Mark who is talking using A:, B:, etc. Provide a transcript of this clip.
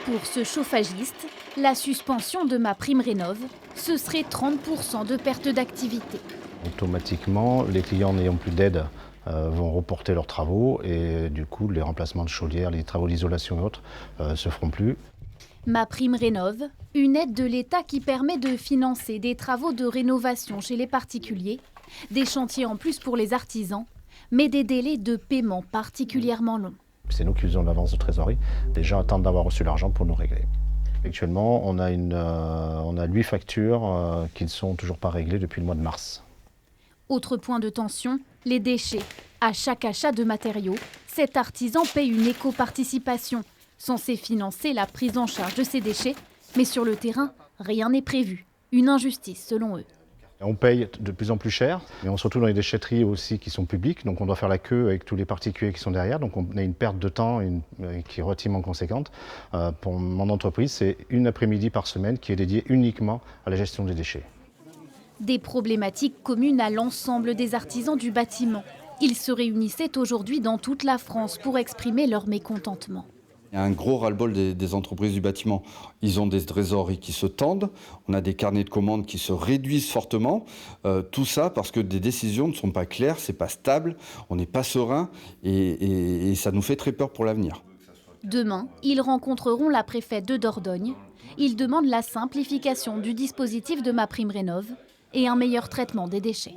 A: Pour ce chauffagiste, la suspension de MaPrimeRénov', ce serait 30% de perte d'activité.
B: Automatiquement, les clients n'ayant plus d'aide vont reporter leurs travaux et du coup, les remplacements de chaudières, les travaux d'isolation et autres se feront plus.
A: MaPrimeRénov', une aide de l'État qui permet de financer des travaux de rénovation chez les particuliers, des chantiers en plus pour les artisans, mais des délais de paiement particulièrement longs.
B: C'est nous qui faisons l'avance de trésorerie. Les gens attendent d'avoir reçu l'argent pour nous régler. Actuellement, on a 8 factures qui ne sont toujours pas réglées depuis le mois de mars.
A: Autre point de tension, les déchets. À chaque achat de matériaux, cet artisan paye une éco-participation, censée financer la prise en charge de ces déchets. Mais sur le terrain, rien n'est prévu. Une injustice selon eux.
B: On paye de plus en plus cher, mais on se retrouve dans les déchetteries aussi qui sont publiques, donc on doit faire la queue avec tous les particuliers qui sont derrière, donc on a une perte de temps qui est relativement conséquente. Pour mon entreprise, c'est une après-midi par semaine qui est dédiée uniquement à la gestion des déchets.
A: Des problématiques communes à l'ensemble des artisans du bâtiment. Ils se réunissaient aujourd'hui dans toute la France pour exprimer leur mécontentement.
C: Il y a un gros ras-le-bol des entreprises du bâtiment. Ils ont des trésoreries qui se tendent, on a des carnets de commandes qui se réduisent fortement. Tout ça parce que des décisions ne sont pas claires, c'est pas stable, on n'est pas serein et ça nous fait très peur pour l'avenir.
A: Demain, ils rencontreront la préfète de Dordogne. Ils demandent la simplification du dispositif de MaPrimeRénov' et un meilleur traitement des déchets.